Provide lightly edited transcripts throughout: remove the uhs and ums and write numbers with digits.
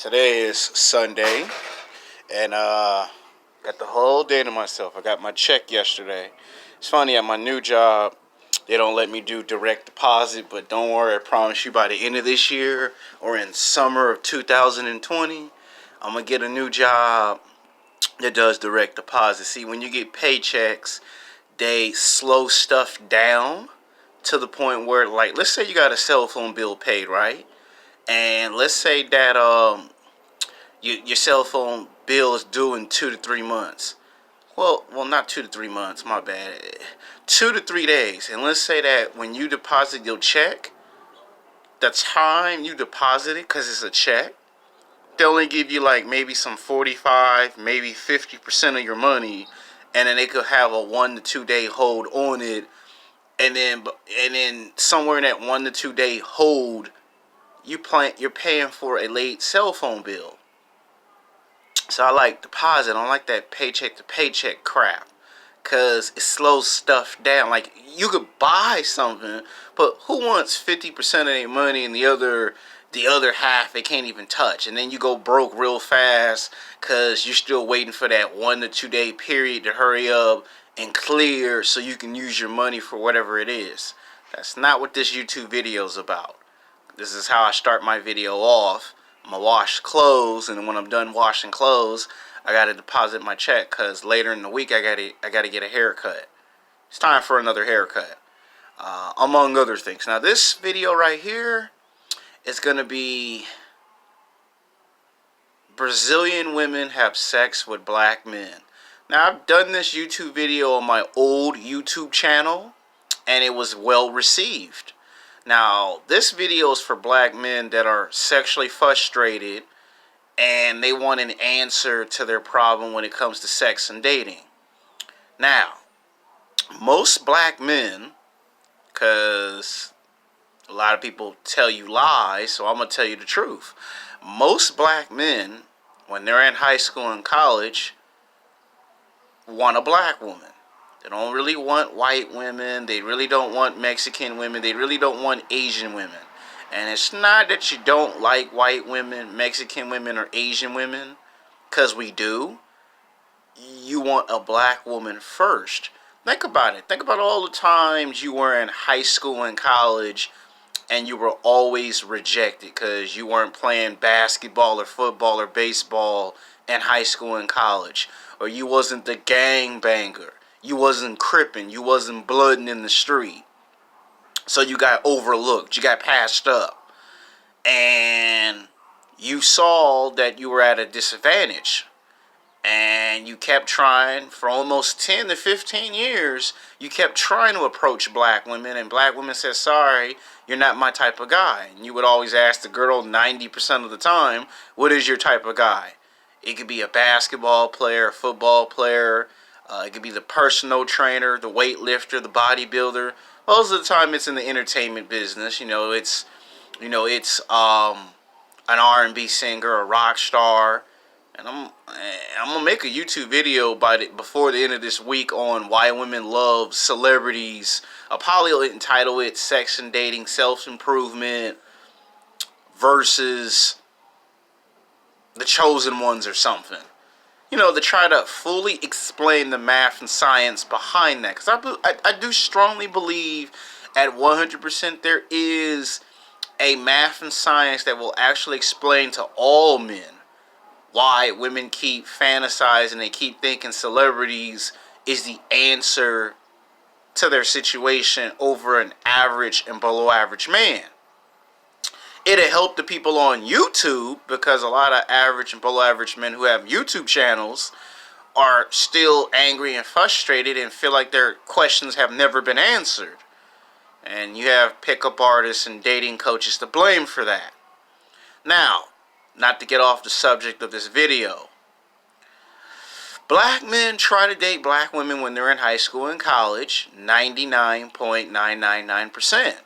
Today is Sunday, and got the whole day to myself. I got my check yesterday. It's funny, at my new job, they don't let me do direct deposit, but don't worry, I promise you by the end of this year or in summer of 2020, I'm going to get a new job that does direct deposit. See, when you get paychecks, they slow stuff down to the point where, like, let's say you got a cell phone bill paid, right? And let's say that your cell phone bill is due in 2 to 3 months. Well, not 2 to 3 months, my bad. 2 to 3 days. And let's say that when you deposit your check, the time you deposit it, because it's a check, they only give you like maybe some 45, maybe 50% of your money, and then they could have a 1 to 2 day hold on it, and then somewhere in that 1 to 2 day hold, you're paying for a late cell phone bill. So I like deposit. I don't like that paycheck to paycheck crap, because it slows stuff down. Like, you could buy something, but who wants 50% of their money and the other half they can't even touch? And then you go broke real fast because you're still waiting for that 1 to 2 day period to hurry up and clear so you can use your money for whatever it is. That's not what this YouTube video is about. This is how I start my video off. I'm going to wash clothes, and when I'm done washing clothes, I got to deposit my check, because later in the week I got to get a haircut. It's time for another haircut, among other things. Now, this video right here is going to be Brazilian women have sex with black men. Now, I've done this YouTube video on my old YouTube channel, and it was well received. Now, this video is for black men that are sexually frustrated and they want an answer to their problem when it comes to sex and dating. Now, most black men, because a lot of people tell you lies, so I'm going to tell you the truth. Most black men, when they're in high school and college, want a black woman. They don't really want white women. They really don't want Mexican women. They really don't want Asian women. And it's not that you don't like white women, Mexican women, or Asian women, because we do. You want a black woman first. Think about it. Think about all the times you were in high school and college and you were always rejected because you weren't playing basketball or football or baseball in high school and college. Or you wasn't the gangbanger. You wasn't cripping. You wasn't blooding in the street. So you got overlooked. You got passed up. And you saw that you were at a disadvantage. And you kept trying for almost 10 to 15 years. You kept trying to approach black women. And black women said, sorry, you're not my type of guy. And you would always ask the girl 90% of the time, what is your type of guy? It could be a basketball player, a football player. It could be the personal trainer, the weightlifter, the bodybuilder. Most of the time, it's in the entertainment business. It's an R&B singer, a rock star, and I'm gonna make a YouTube video before the end of this week on why women love celebrities. I'll probably entitle it "Sex and Dating, Self-Improvement versus the Chosen Ones" or something. To try to fully explain the math and science behind that. Because I do strongly believe at 100% there is a math and science that will actually explain to all men why women keep fantasizing, they keep thinking celebrities is the answer to their situation over an average and below average man. It'll help the people on YouTube, because a lot of average and below average men who have YouTube channels are still angry and frustrated and feel like their questions have never been answered. And you have pickup artists and dating coaches to blame for that. Now, not to get off the subject of this video, black men try to date black women when they're in high school and college, 99.999%.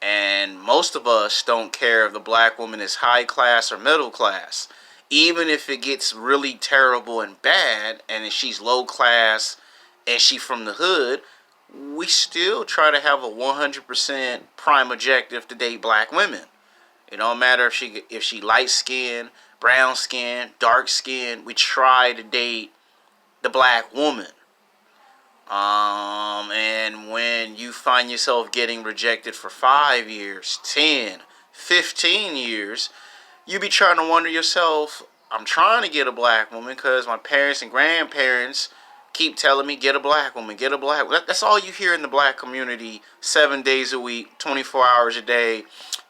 And most of us don't care if the black woman is high class or middle class. Even if it gets really terrible and bad, and if she's low class and she's from the hood, we still try to have a 100% prime objective to date black women. It don't matter if she light skin, brown skin, dark skin. We try to date the black woman. And when you find yourself getting rejected for 5 years, 10, 15 years, you be trying to wonder yourself, I'm trying to get a black woman because my parents and grandparents keep telling me, get a black woman, get a black woman. That's all you hear in the black community 7 days a week, 24 hours a day,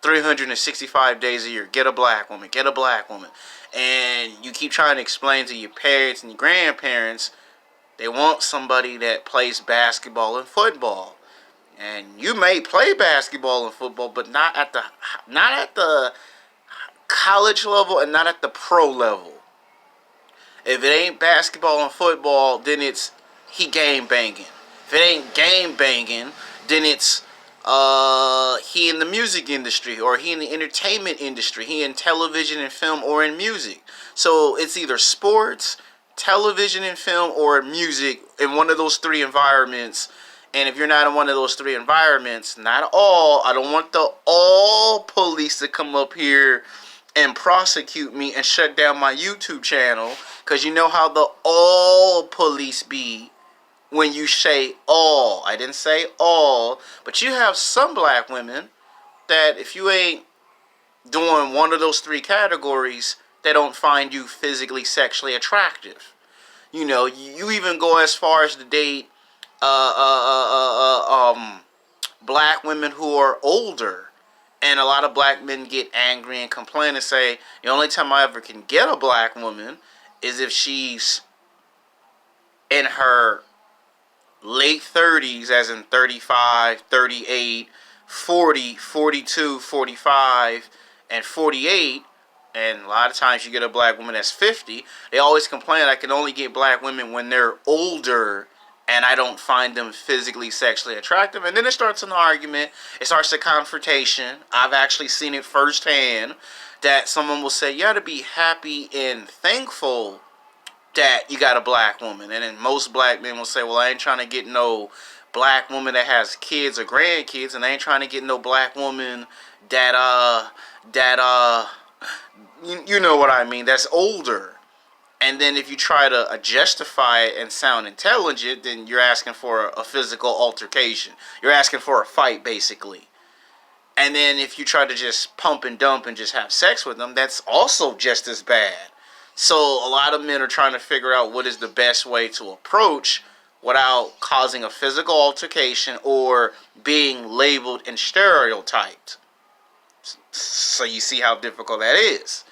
365 days a year. Get a black woman, get a black woman. And you keep trying to explain to your parents and your grandparents they want somebody that plays basketball and football. And you may play basketball and football, but not at the college level and not at the pro level. If it ain't basketball and football, then it's he game banging. If it ain't game banging, then it's he in the music industry or he in the entertainment industry. He in television and film or in music. So it's either sports, television and film, or music, in one of those three environments. And if you're not in one of those three environments, not all, I don't want the all police to come up here and prosecute me and shut down my YouTube channel, because you know how the all police be when you say all. I didn't say all, but you have some black women that if you ain't doing one of those three categories, they don't find you physically, sexually attractive. You know, you even go as far as to date black women who are older. And a lot of black men get angry and complain and say, the only time I ever can get a black woman is if she's in her late 30s, as in 35, 38, 40, 42, 45, and 48. And a lot of times you get a black woman that's 50. They always complain, I can only get black women when they're older and I don't find them physically, sexually attractive. And then it starts an argument. It starts a confrontation. I've actually seen it firsthand that someone will say, you ought to be happy and thankful that you got a black woman. And then most black men will say, well, I ain't trying to get no black woman that has kids or grandkids, and I ain't trying to get no black woman that you know what I mean, that's older. And then if you try to justify it and sound intelligent, then you're asking for a physical altercation. You're asking for a fight, basically. And then if you try to just pump and dump and just have sex with them, that's also just as bad. So a lot of men are trying to figure out what is the best way to approach without causing a physical altercation or being labeled and stereotyped. So you see how difficult that is.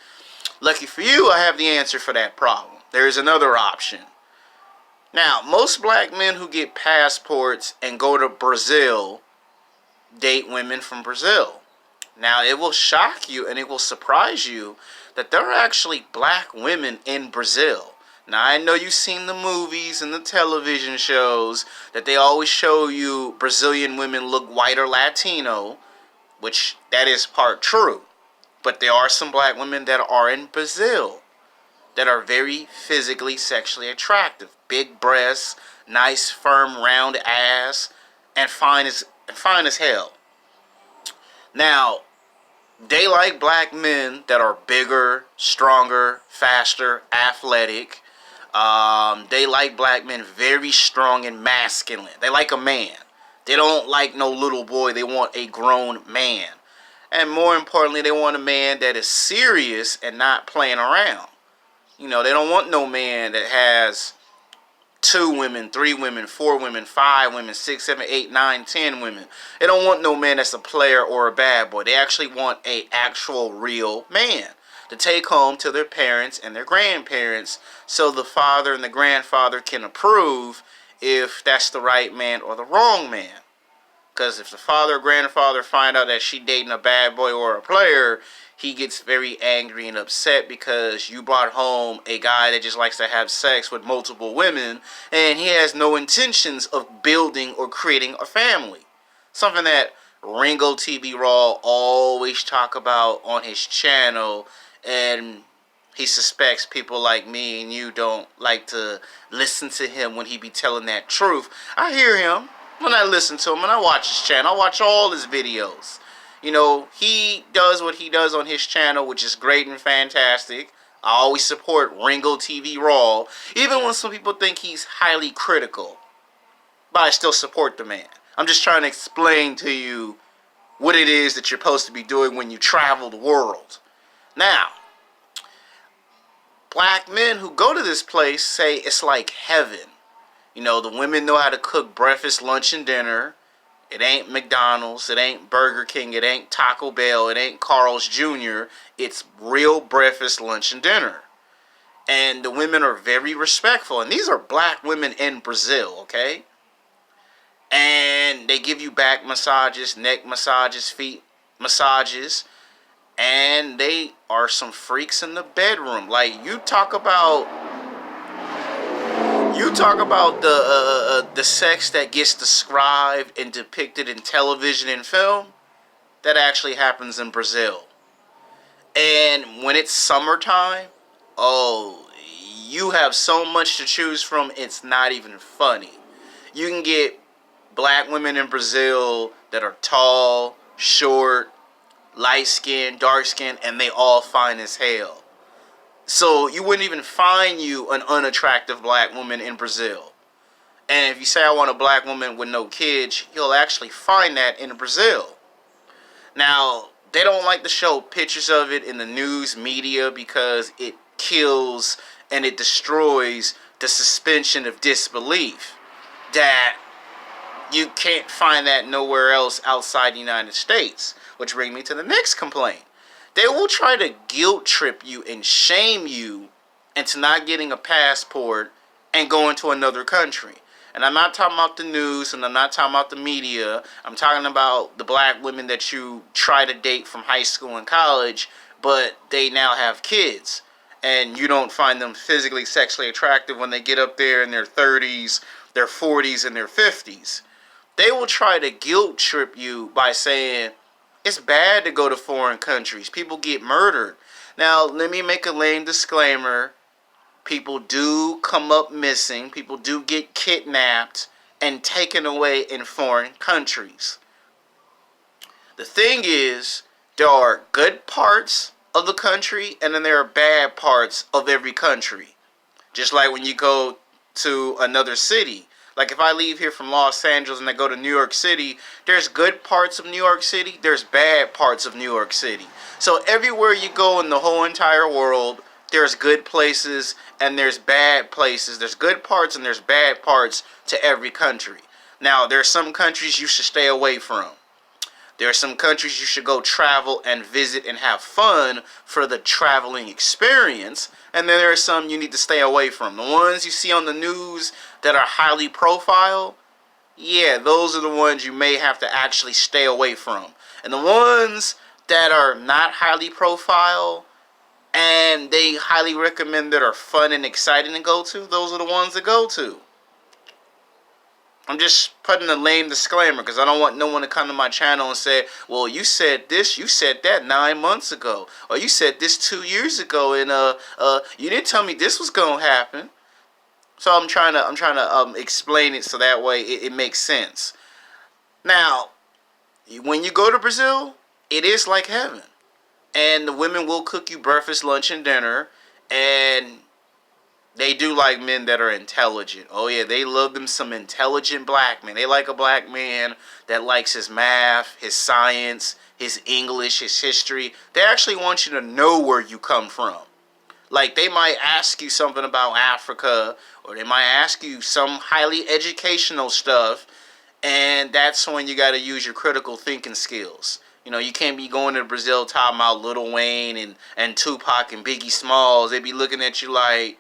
Lucky for you, I have the answer for that problem. There is another option. Now, most black men who get passports and go to Brazil date women from Brazil. Now, it will shock you and it will surprise you that there are actually black women in Brazil. Now, I know you've seen the movies and the television shows that they always show you Brazilian women look white or Latino, which that is part true. But there are some black women that are in Brazil that are very physically, sexually attractive. Big breasts, nice, firm, round ass, and fine as hell. Now, they like black men that are bigger, stronger, faster, athletic. They like black men very strong and masculine. They like a man. They don't like no little boy. They want a grown man. And more importantly, they want a man that is serious and not playing around. You know, they don't want no man that has 2 women, 3 women, 4 women, 5 women, 6, 7, 8, 9, 10 women. They don't want no man that's a player or a bad boy. They actually want a actual real man to take home to their parents and their grandparents so the father and the grandfather can approve if that's the right man or the wrong man. Because if the father or grandfather find out that she dating a bad boy or a player, he gets very angry and upset because you brought home a guy that just likes to have sex with multiple women and he has no intentions of building or creating a family. Something that Ringo TV Raw always talk about on his channel, and he suspects people like me and you don't like to listen to him when he be telling that truth. I hear him when I listen to him and I watch his channel. I watch all his videos. You know, he does what he does on his channel, which is great and fantastic. I always support Ringo TV Raw, even when some people think he's highly critical. But I still support the man. I'm just trying to explain to you what it is that you're supposed to be doing when you travel the world. Now, black men who go to this place say it's like heaven. You know, the women know how to cook breakfast, lunch, and dinner. It ain't McDonald's, it ain't Burger King, it ain't Taco Bell, it ain't Carl's Jr. It's real breakfast, lunch, and dinner. And the women are very respectful. And these are black women in Brazil, okay? And they give you back massages, neck massages, feet massages. And they are some freaks in the bedroom. Like, you talk about the sex that gets described and depicted in television and film, that actually happens in Brazil. And when it's summertime, oh, you have so much to choose from, it's not even funny. You can get black women in Brazil that are tall, short, light skinned, dark skinned, and they all fine as hell. So you wouldn't even find you an unattractive black woman in Brazil. And if you say I want a black woman with no kids, you'll actually find that in Brazil. Now, they don't like to show pictures of it in the news media because it kills and it destroys the suspension of disbelief that you can't find that nowhere else outside the United States. Which brings me to the next complaint. They will try to guilt trip you and shame you into not getting a passport and going to another country. And I'm not talking about the news, and I'm not talking about the media. I'm talking about the black women that you try to date from high school and college, but they now have kids. And you don't find them physically, sexually attractive when they get up there in their 30s, their 40s, and their 50s. They will try to guilt trip you by saying, it's bad to go to foreign countries. People get murdered. Now, let me make a lame disclaimer. People do come up missing. People do get kidnapped and taken away in foreign countries. The thing is, there are good parts of the country and then there are bad parts of every country. Just like when you go to another city. Like if I leave here from Los Angeles and I go to New York City, there's good parts of New York City, there's bad parts of New York City. So everywhere you go in the whole entire world, there's good places and there's bad places. There's good parts and there's bad parts to every country. Now, there are some countries you should stay away from. There are some countries you should go travel and visit and have fun for the traveling experience. And then there are some you need to stay away from. The ones you see on the news that are highly profile, yeah, those are the ones you may have to actually stay away from. And the ones that are not highly profile and they highly recommend that are fun and exciting to go to, those are the ones to go to. I'm just putting a lame disclaimer because I don't want no one to come to my channel and say, well, you said this, you said that 9 months ago, or you said this 2 years ago, and you didn't tell me this was gonna happen. So I'm trying to explain it so that way it makes sense. Now, when you go to Brazil, it is like heaven, and the women will cook you breakfast, lunch, and dinner, and they do like men that are intelligent. Oh yeah, they love them some intelligent black men. They like a black man that likes his math, his science, his English, his history. They actually want you to know where you come from. Like they might ask you something about Africa, or they might ask you some highly educational stuff, and that's when you got to use your critical thinking skills. You know, you can't be going to Brazil talking about Lil Wayne and Tupac and Biggie Smalls. They be looking at you like,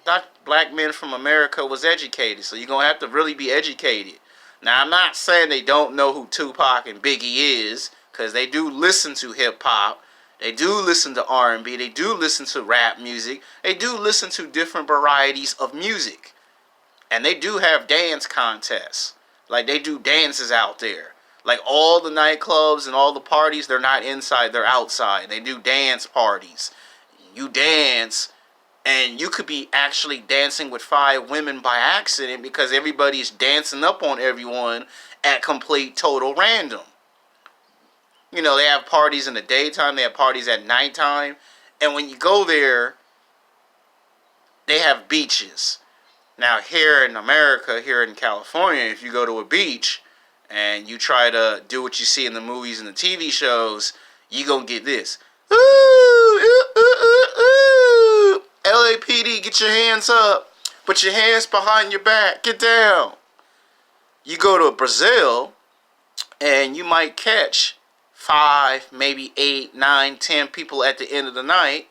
thought black men from America was educated, so you're going to have to really be educated. Now, I'm not saying they don't know who Tupac and Biggie is, because they do listen to hip-hop, they do listen to R&B, they do listen to rap music, they do listen to different varieties of music, and they do have dance contests. Like, they do dances out there. Like, all the nightclubs and all the parties, they're not inside, they're outside. They do dance parties. You dance, and you could be actually dancing with 5 women by accident because everybody's dancing up on everyone at complete total random. You know, they have parties in the daytime, they have parties at nighttime. And when you go there, they have beaches. Now, here in America, here in California, if you go to a beach and you try to do what you see in the movies and the TV shows, you gonna get this. Ooh, ooh, ooh, ooh, ooh. LAPD, get your hands up. Put your hands behind your back. Get down. You go to Brazil, and you might catch 5, maybe 8, 9, 10 people at the end of the night,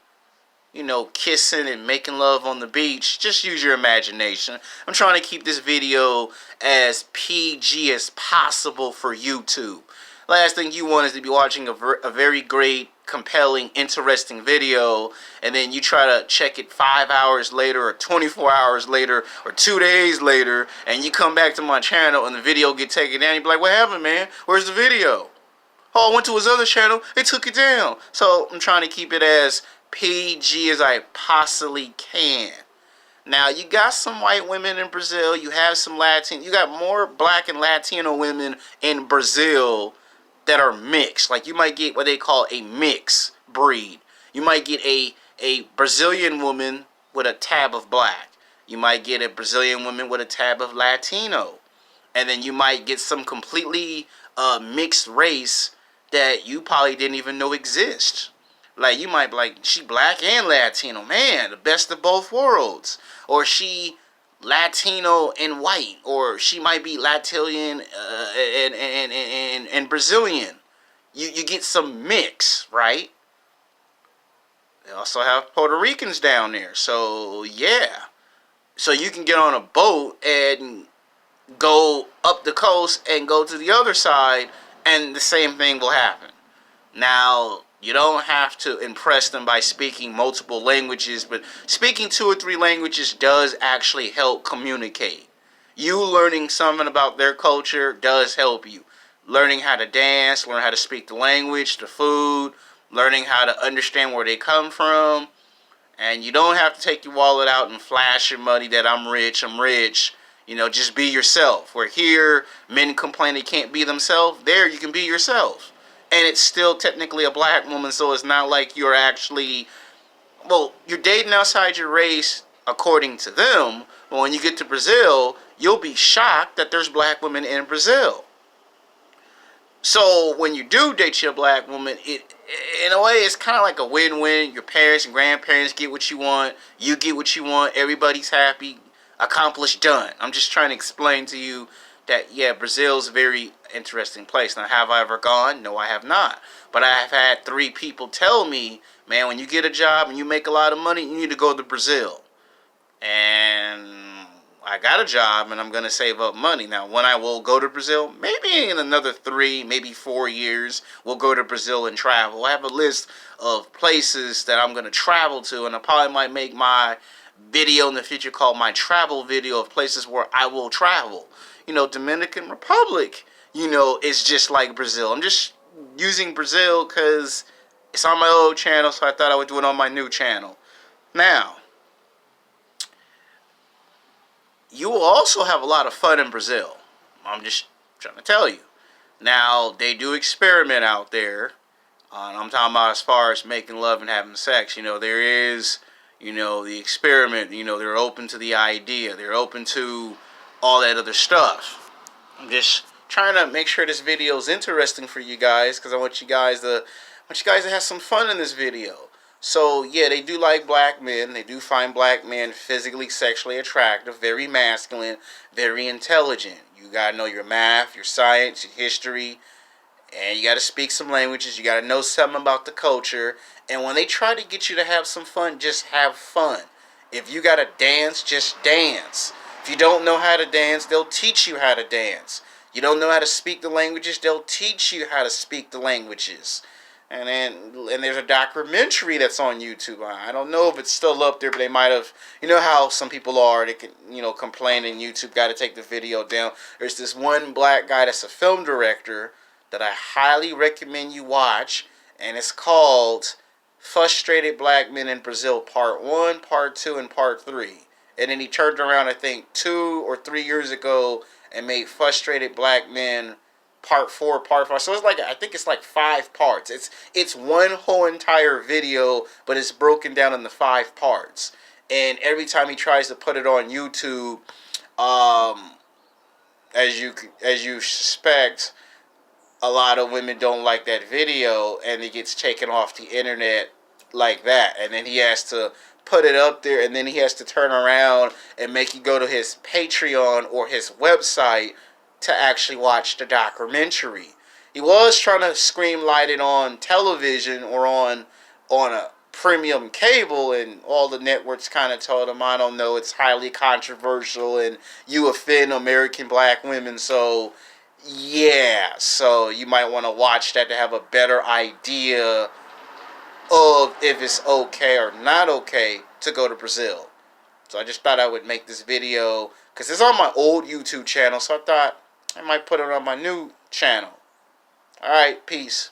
you know, kissing and making love on the beach. Just use your imagination. I'm trying to keep this video as PG as possible for YouTube. Last thing you want is to be watching a very great, compelling, interesting video, and then you try to check it 5 hours later, or 24 hours later, or 2 days later, and you come back to my channel and the video get taken down. You be like, what happened, man? Where's the video? Oh, I went to his other channel, they took it down. So I'm trying to keep it as PG as I possibly can. Now, you got some white women in Brazil, you have some Latin, you got more black and Latino women in Brazil that are mixed. Like, you might get what they call a mixed breed. You might get a Brazilian woman with a tab of black. You might get a Brazilian woman with a tab of Latino. And then you might get some completely mixed race that you probably didn't even know exist. Like, you might be like, she black and Latino. Man, the best of both worlds. Or she Latino and white. Or she might be Latilian and Brazilian. You get some mix, right? They also have Puerto Ricans down there. So, yeah. So you can get on a boat and go up the coast and go to the other side, and the same thing will happen. Now, you don't have to impress them by speaking multiple languages, but speaking 2 or 3 languages does actually help communicate. You learning something about their culture does help you. Learning how to dance, learn how to speak the language, the food, learning how to understand where they come from. And you don't have to take your wallet out and flash your money that I'm rich, I'm rich. You know, just be yourself. Where here, men complain they can't be themselves. There, you can be yourself. And it's still technically a black woman, so it's not like you're actually, well, you're dating outside your race according to them. But when you get to Brazil, you'll be shocked that there's black women in Brazil. So when you do date your black woman, it, in a way, it's kind of like a win-win. Your parents and grandparents get what you want. You get what you want. Everybody's happy. Accomplished, done. I'm just trying to explain to you that, yeah, Brazil's a very interesting place. Now, have I ever gone? No, I have not. But I have had 3 people tell me, man, when you get a job and you make a lot of money, you need to go to Brazil. And I got a job and I'm going to save up money. Now, when I will go to Brazil, maybe in another 3, maybe 4 years, we'll go to Brazil and travel. I have a list of places that I'm going to travel to, and I probably might make my video in the future called my travel video of places where I will travel. You know, Dominican Republic, you know, is just like Brazil. I'm just using Brazil because it's on my old channel, so I thought I would do it on my new channel. Now, you will also have a lot of fun in Brazil. I'm just trying to tell you. Now, they do experiment out there. I'm talking about as far as making love and having sex. You know, there is, you know, the experiment. You know, they're open to the idea. They're open to all that other stuff. I'm just trying to make sure this video is interesting for you guys, because I want you guys to have some fun in this video. So, yeah, they do like black men. They do find black men physically, sexually attractive, very masculine, very intelligent. You got to know your math, your science, your history, and you got to speak some languages. You got to know something about the culture. And when they try to get you to have some fun, just have fun. If you got to dance, just dance. If you don't know how to dance, they'll teach you how to dance. You don't know how to speak the languages, they'll teach you how to speak the languages. And there's a documentary that's on YouTube. I don't know if it's still up there, but they might have. You know how some people are, they can, you know, complain and YouTube got to take the video down. There's this one black guy that's a film director that I highly recommend you watch, and it's called Frustrated Black Men in Brazil Part 1, Part 2, and Part 3. And then he turned around, I think, 2 or 3 years ago and made Frustrated Black Men part 4, part 5. So it's like, I think it's like 5 parts. It's one whole entire video, but it's broken down into 5 parts. And every time he tries to put it on YouTube, um, as you suspect, a lot of women don't like that video, and it gets taken off the internet like that. And then he has to put it up there, and then he has to turn around and make you go to his Patreon or his website to actually watch the documentary. He was trying to scream light it on television or on a premium cable, and all the networks kind of told him, I don't know, it's highly controversial and you offend American black women. So yeah, so you might want to watch that to have a better idea of if it's okay or not okay to go to Brazil. So I just thought I would make this video because it's on my old YouTube channel, so I thought I might put it on my new channel. Alright, peace.